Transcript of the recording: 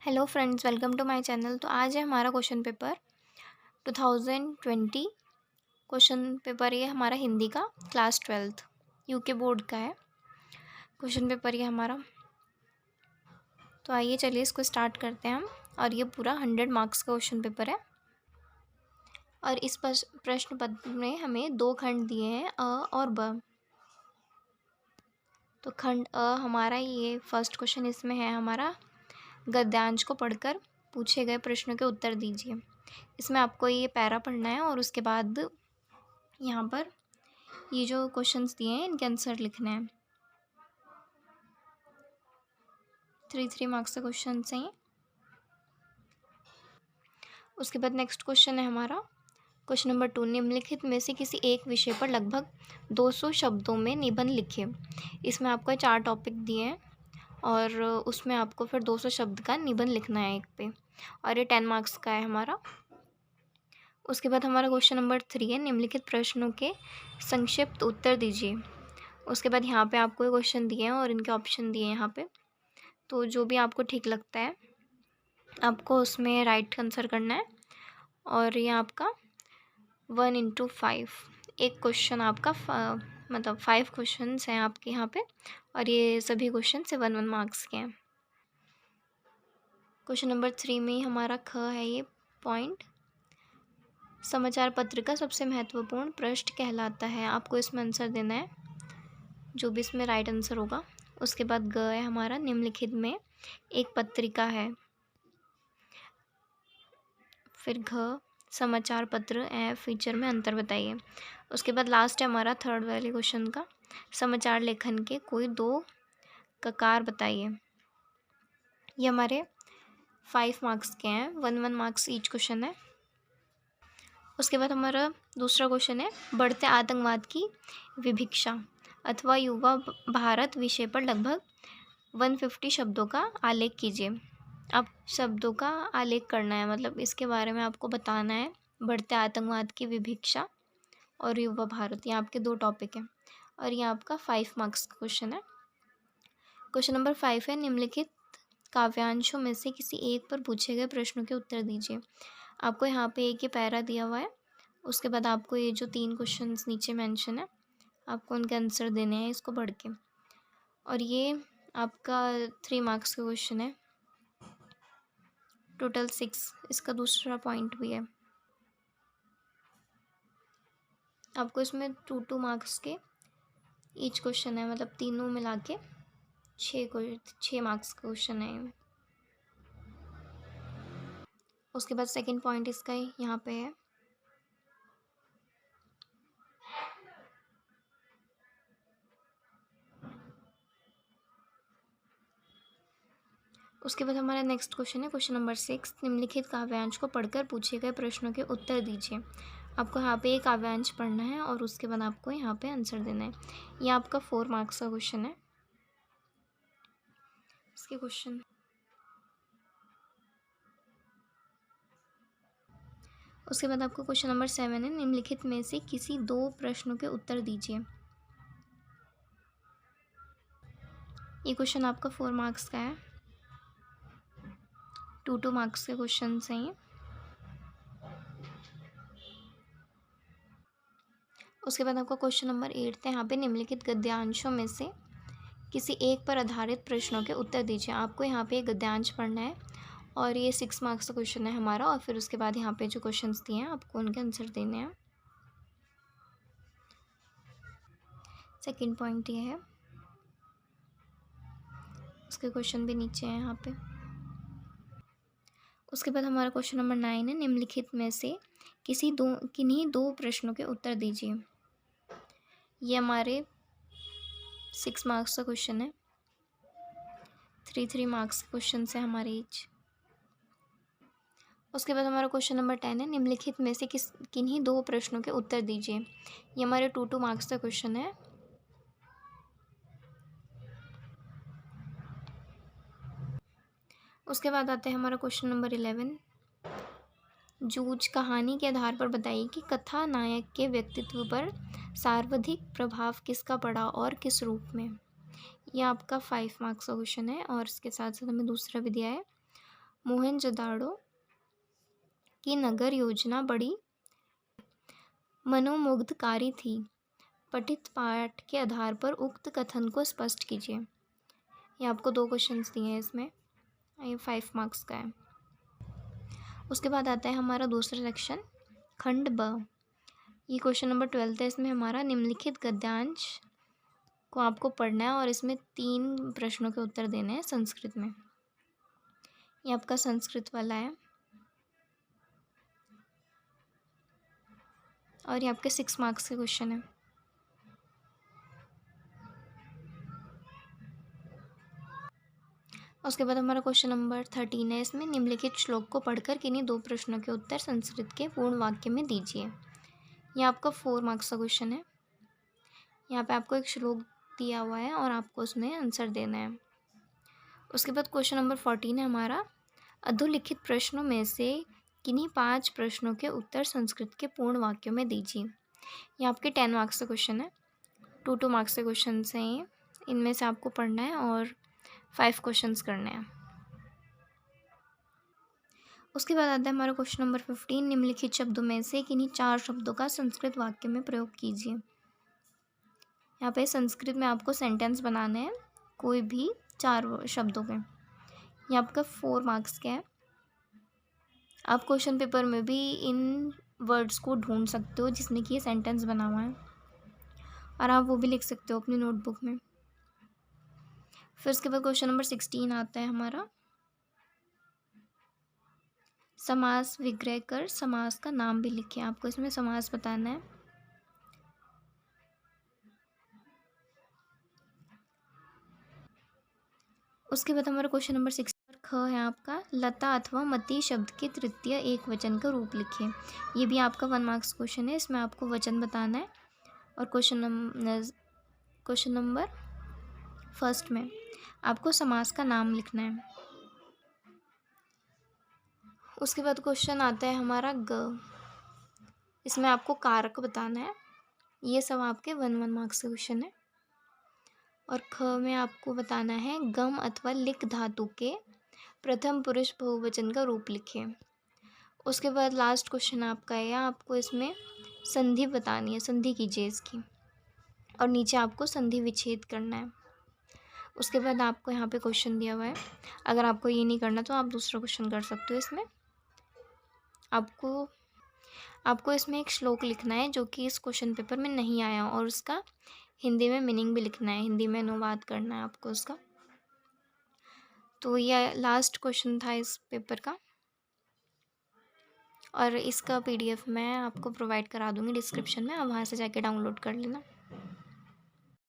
Hello friends, welcome to my channel. तो आज है हमारा क्वेश्चन पेपर 2020 क्वेश्चन पेपर। ये हमारा हिंदी का क्लास 12th यूके बोर्ड का है क्वेश्चन पेपर ये हमारा। तो आइए चलिए इसको स्टार्ट करते हैं हम। और ये पूरा 100 मार्क्स का क्वेश्चन पेपर है। और इस प्रश्न पत्र में हमें 2 खंड दिए हैं, अ और ब। तो खंड अ हमारा ये फर्स्ट क्वेश्चन इसमें है हमारा, गद्यांश को पढ़कर पूछे गए प्रश्नों के उत्तर दीजिए। इसमें आपको ये पैरा पढ़ना है और उसके बाद यहाँ पर ये जो क्वेश्चंस दिए हैं इनके आंसर लिखने हैं। 3 मार्क्स के क्वेश्चन हैं ये। उसके बाद नेक्स्ट क्वेश्चन है हमारा क्वेश्चन नंबर 2, निम्नलिखित में से किसी एक विषय पर लगभग 200 शब्दों में निबंध लिखिए। इसमें आपको 4 टॉपिक दिए हैं और उसमें आपको फिर 200 शब्द का निबंध लिखना है एक पे, और ये 10 मार्क्स का है हमारा। उसके बाद हमारा क्वेश्चन नंबर 3 है, निम्नलिखित प्रश्नों के संक्षिप्त उत्तर दीजिए। उसके बाद यहाँ पे आपको ये क्वेश्चन दिए हैं और इनके ऑप्शन दिए हैं यहाँ पे। तो जो भी आपको ठीक लगता है आपको उसमें राइट आंसर करना है। और ये आपका 1 into 5 एक क्वेश्चन आपका मतलब 5 क्वेश्चन हैं आपके यहाँ पे, और ये सभी क्वेश्चन से 1 मार्क्स के हैं। क्वेश्चन नंबर 3 में हमारा ख है ये पॉइंट, समाचार पत्र का सबसे महत्वपूर्ण पृष्ठ कहलाता है। आपको इसमें आंसर देना है जो भी इसमें राइट आंसर होगा। उसके बाद ग है हमारा, निम्नलिखित में एक पत्रिका है। फिर घ, समाचार पत्र ए फीचर में अंतर बताइए। उसके बाद लास्ट है हमारा थर्ड वाले क्वेश्चन का, समाचार लेखन के कोई 2 ककार बताइए। ये हमारे 5 मार्क्स के हैं, 1 मार्क्स ईच क्वेश्चन है। उसके बाद हमारा दूसरा क्वेश्चन है, बढ़ते आतंकवाद की विभिक्षा अथवा युवा भारत विषय पर लगभग 150 शब्दों का आलेख कीजिए। आप शब्दों का आलेख करना है, मतलब इसके बारे में आपको बताना है। बढ़ते आतंकवाद की विभिक्षा और युवा भारत, ये आपके 2 टॉपिक हैं और ये आपका 5 मार्क्स का क्वेश्चन है। क्वेश्चन नंबर 5 है, निम्नलिखित काव्यांशों में से किसी एक पर पूछे गए प्रश्नों के उत्तर दीजिए। आपको यहाँ पे एक ये पैरा दिया हुआ है। उसके बाद आपको ये जो 3 क्वेश्चंस नीचे मेंशन है आपको उनके आंसर देने हैं इसको पढ़ के। और ये आपका 3 मार्क्स का क्वेश्चन है, टोटल 6। इसका दूसरा पॉइंट भी है। आपको इसमें 2 मार्क्स के ईच क्वेश्चन है, मतलब तीनों मिला के 6 मार्क्स का क्वेश्चन है। उसके बाद सेकंड पॉइंट इसका यहाँ पे है। उसके बाद हमारा नेक्स्ट क्वेश्चन है क्वेश्चन नंबर 6, निम्नलिखित काव्यांश को पढ़कर पूछे गए प्रश्नों के उत्तर दीजिए। आपको यहाँ पे एक काव्यांश पढ़ना है और उसके बाद आपको यहाँ पे आंसर देना है। ये आपका 4 मार्क्स का क्वेश्चन है। इसके क्वेश्चन उसके बाद आपको क्वेश्चन नंबर 7 है, निम्नलिखित में से किसी 2 प्रश्नों के उत्तर दीजिए। ये क्वेश्चन आपका 4 मार्क्स का है, 2 मार्क्स के क्वेश्चन हैं ये। उसके बाद आपका क्वेश्चन नंबर 8 है, यहाँ पे निम्नलिखित गद्यांशों में से किसी एक पर आधारित प्रश्नों के उत्तर दीजिए। आपको यहाँ पे गद्यांश पढ़ना है और ये 6 मार्क्स का क्वेश्चन है हमारा। और फिर उसके बाद यहाँ पे जो क्वेश्चंस दिए हैं आपको उनके आंसर देने हैं। सेकंड पॉइंट ये है, उसके क्वेश्चन भी नीचे हैं यहाँ पे। उसके बाद हमारा क्वेश्चन नंबर 9 है, निम्नलिखित में से किन्हीं दो प्रश्नों के उत्तर दीजिए। ये हमारे 6 मार्क्स का क्वेश्चन है, 3 मार्क्स के क्वेश्चन है हमारे ईच। उसके बाद हमारा क्वेश्चन नंबर 10 है, निम्नलिखित में से किन्हीं 2 प्रश्नों के उत्तर दीजिए। ये हमारे 2 मार्क्स का क्वेश्चन है। उसके बाद आते हैं हमारा क्वेश्चन नंबर 11, जूझ कहानी के आधार पर बताइए कि कथा नायक के व्यक्तित्व पर सर्वाधिक प्रभाव किसका पड़ा और किस रूप में। यह आपका 5 मार्क्स का क्वेश्चन है और इसके साथ साथ हमें दूसरा भी दिया है, मोहनजोदाड़ो की नगर योजना बड़ी मनोमुग्धकारी थी। पठित पाठ के आधार पर उक्त कथन को स्पष्ट कीजिए। ये आपको 2 क्वेश्चंस दिए हैं इसमें, ये 5 मार्क्स का है। उसके बाद आता है हमारा दूसरा सेक्शन, खंड ब। ये क्वेश्चन नंबर 12 है। इसमें हमारा निम्नलिखित गद्यांश को आपको पढ़ना है और इसमें 3 प्रश्नों के उत्तर देने हैं संस्कृत में। ये आपका संस्कृत वाला है और ये आपके 6 मार्क्स के क्वेश्चन है। उसके बाद हमारा क्वेश्चन नंबर 13 है। इसमें निम्नलिखित श्लोक को पढ़कर किन्हीं 2 प्रश्नों के उत्तर संस्कृत के पूर्ण वाक्य में दीजिए। ये आपका 4 मार्क्स का क्वेश्चन है। यहाँ पे आपको एक श्लोक दिया हुआ है और आपको उसमें आंसर देना है। उसके बाद क्वेश्चन नंबर 14 है हमारा, अधोलिखित प्रश्नों में से किन्हीं 5 प्रश्नों के उत्तर संस्कृत के पूर्ण वाक्यों में दीजिए। ये आपके 10 मार्क्स का क्वेश्चन है। 2 मार्क्स के क्वेश्चन हैं ये। इनमें से आपको पढ़ना है और 5 क्वेश्चंस करने हैं। उसके बाद आता है हमारा क्वेश्चन नंबर 15, निम्नलिखित शब्दों में से किन्हीं 4 शब्दों का संस्कृत वाक्य में प्रयोग कीजिए। यहाँ पे संस्कृत में आपको सेंटेंस बनाने हैं, कोई भी 4 शब्दों के। ये आपका 4 मार्क्स का है। आप क्वेश्चन पेपर में भी इन वर्ड्स को ढूंढ सकते हो जिसमें कि ये सेंटेंस बना हुआ है, और आप वो भी लिख सकते हो अपनी नोटबुक में। फिर उसके बाद क्वेश्चन नंबर 16 आता है हमारा, समास विग्रह कर समास का नाम भी लिखिए। आपको इसमें समास बताना है। उसके बाद हमारा क्वेश्चन नंबर 16 ख है आपका, लता अथवा मती शब्द के तृतीय एक वचन का रूप लिखिए। ये भी आपका 1 मार्क्स क्वेश्चन है। इसमें आपको वचन बताना है और क्वेश्चन नंबर फर्स्ट में आपको समास का नाम लिखना है। उसके बाद क्वेश्चन आता है हमारा ग। इसमें आपको कारक बताना है। ये सब आपके 1 मार्क्स के क्वेश्चन है। और ख में आपको बताना है गम अथवा लिक धातु के प्रथम पुरुष बहुवचन का रूप लिखिए। उसके बाद लास्ट क्वेश्चन आपका है, आपको इसमें संधि बतानी है, संधि कीजिए इसकी, और नीचे आपको संधि विच्छेद करना है। उसके बाद आपको यहाँ पे क्वेश्चन दिया हुआ है। अगर आपको ये नहीं करना तो आप दूसरा क्वेश्चन कर सकते हो। इसमें आपको इसमें एक श्लोक लिखना है जो कि इस क्वेश्चन पेपर में नहीं आया, और उसका हिंदी में मीनिंग भी लिखना है, हिंदी में अनुवाद करना है आपको उसका। तो यह लास्ट क्वेश्चन था इस पेपर का, और इसका PDF मैं आपको प्रोवाइड करा दूँगी डिस्क्रिप्शन में, आप वहाँ से जाके डाउनलोड कर लेना।